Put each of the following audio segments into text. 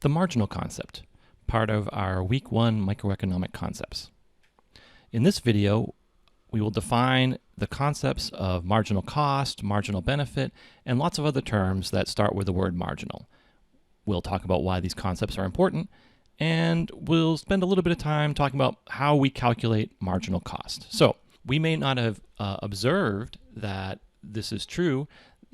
The marginal concept, part of our Week 1 microeconomic concepts. In this video, we will define the concepts of marginal cost, marginal benefit, and lots of other terms that start with the word marginal. We'll talk about why these concepts are important, and we'll spend a little bit of time talking about how we calculate marginal cost. So we may not have observed that this is true,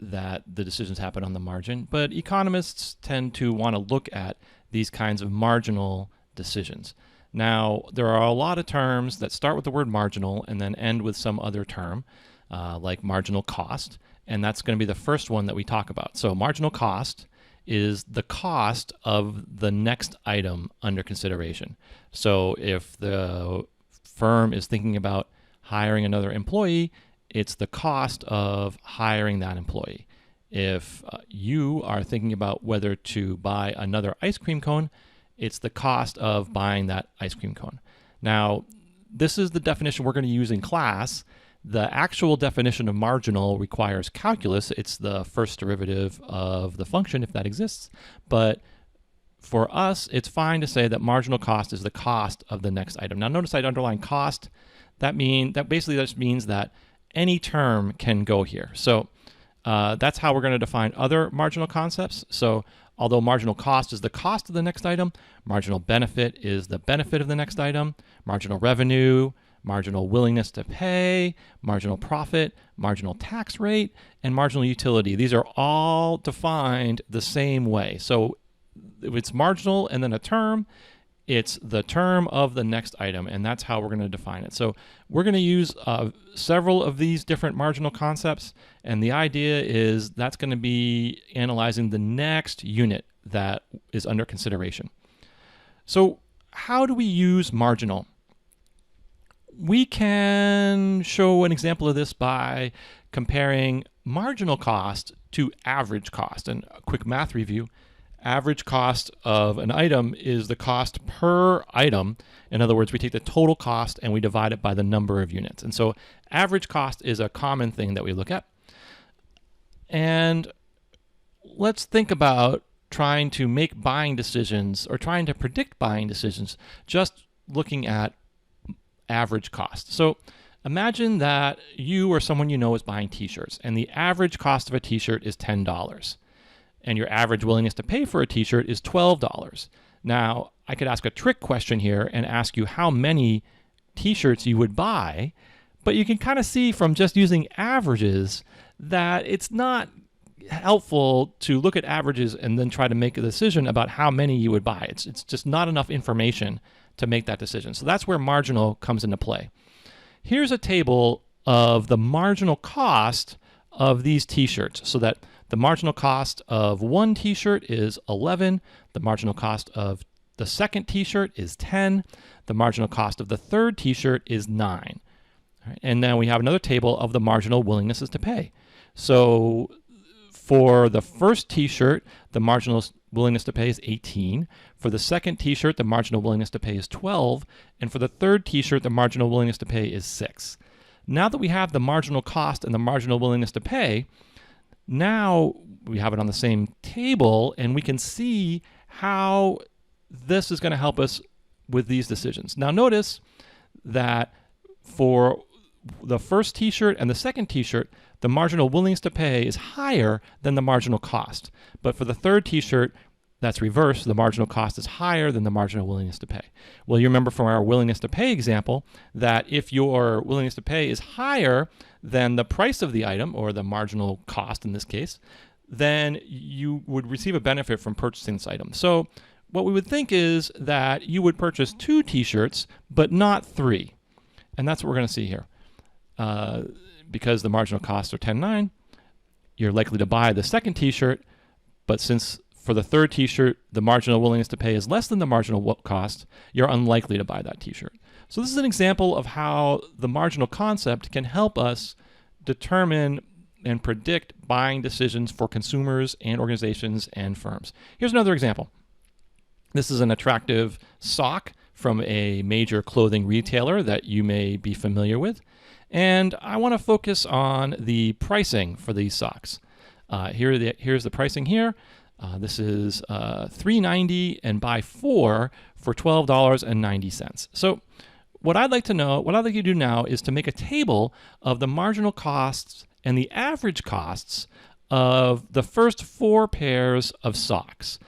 that the decisions happen on the margin, but economists tend to want to look at these kinds of marginal decisions. Now, there are a lot of terms that start with the word marginal and then end with some other term, like marginal cost, and that's going to be the first one that we talk about. So marginal cost is the cost of the next item under consideration. So if the firm is thinking about hiring another employee, it's the cost of hiring that employee. If you are thinking about whether to buy another ice cream cone, it's the cost of buying that ice cream cone. Now, this is the definition we're going to use in class. The actual definition of marginal requires calculus. It's the first derivative of the function, if that exists. But for us, it's fine to say that marginal cost is the cost of the next item. Now, notice I'd underline cost. That basically just means that any term can go here. So that's how we're going to define other marginal concepts. So although marginal cost is the cost of the next item, marginal benefit is the benefit of the next item, marginal revenue, marginal willingness to pay, marginal profit, marginal tax rate, and marginal utility. These are all defined the same way. So if it's marginal and then a term, it's the term of the next item, and that's how we're going to define it. So we're going to use several of these different marginal concepts, and the idea is that's going to be analyzing the next unit that is under consideration. So how do we use marginal? We can show an example of this by comparing marginal cost to average cost. And a quick math review. Average cost of an item is the cost per item. In other words, we take the total cost and we divide it by the number of units. And so average cost is a common thing that we look at. And let's think about trying to make buying decisions or trying to predict buying decisions just looking at average cost. So imagine that you or someone you know is buying t-shirts and the average cost of a t-shirt is $10. And your average willingness to pay for a t-shirt is $12. Now, I could ask a trick question here and ask you how many t-shirts you would buy, but you can kind of see from just using averages that it's not helpful to look at averages and then try to make a decision about how many you would buy. It's just not enough information to make that decision. So that's where marginal comes into play. Here's a table of the marginal cost of these t-shirts so that the marginal cost of one t-shirt is 11. The marginal cost of the second t-shirt is 10. The marginal cost of the third t-shirt is 9. All right, and then we have another table of the marginal willingnesses to pay. So for the first t-shirt, the marginal willingness to pay is 18. For the second t-shirt, the marginal willingness to pay is 12. And for the third t-shirt, the marginal willingness to pay is 6. Now that we have the marginal cost and the marginal willingness to pay, now we have it on the same table and we can see how this is going to help us with these decisions. Now notice that for the first t-shirt and the second t-shirt, the marginal willingness to pay is higher than the marginal cost. But for the third t-shirt, that's reversed. The marginal cost is higher than the marginal willingness to pay. Well, you remember from our willingness to pay example that if your willingness to pay is higher than the price of the item, or the marginal cost in this case, then you would receive a benefit from purchasing this item. So what we would think is that you would purchase 2 t-shirts, but not 3. And that's what we're going to see here. Because the marginal costs are 10.9, you're likely to buy the second t-shirt, but since for the third t-shirt, the marginal willingness to pay is less than the marginal cost, you're unlikely to buy that t-shirt. So this is an example of how the marginal concept can help us determine and predict buying decisions for consumers and organizations and firms. Here's another example. This is an attractive sock from a major clothing retailer that you may be familiar with. And I want to focus on the pricing for these socks. Here's the pricing here. This is $3.90 and buy 4 for $12.90. So what I'd like you to do now is to make a table of the marginal costs and the average costs of the first 4 pairs of socks.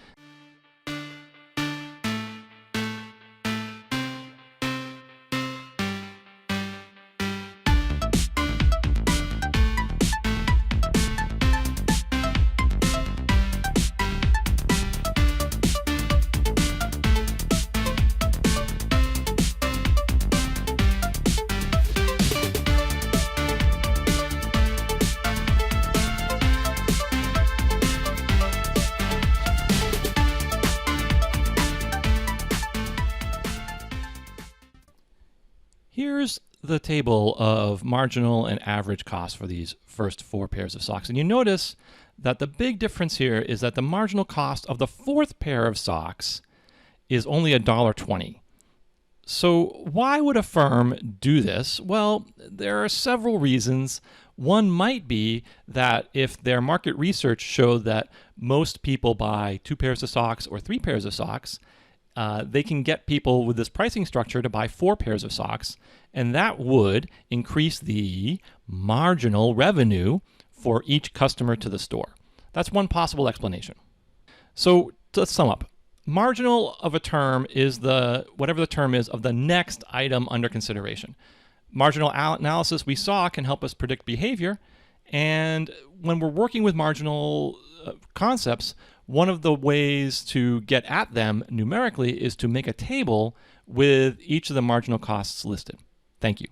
Here's the table of marginal and average costs for these first 4 pairs of socks. And you notice that the big difference here is that the marginal cost of the 4th pair of socks is only $1.20. So why would a firm do this? Well, there are several reasons. One might be that if their market research showed that most people buy 2 pairs of socks or 3 pairs of socks, they can get people with this pricing structure to buy 4 pairs of socks, and that would increase the marginal revenue for each customer to the store. That's one possible explanation. So let's sum up. Marginal of a term is whatever the term is of the next item under consideration. Marginal analysis we saw can help us predict behavior, and when we're working with marginal concepts, one of the ways to get at them numerically is to make a table with each of the marginal costs listed. Thank you.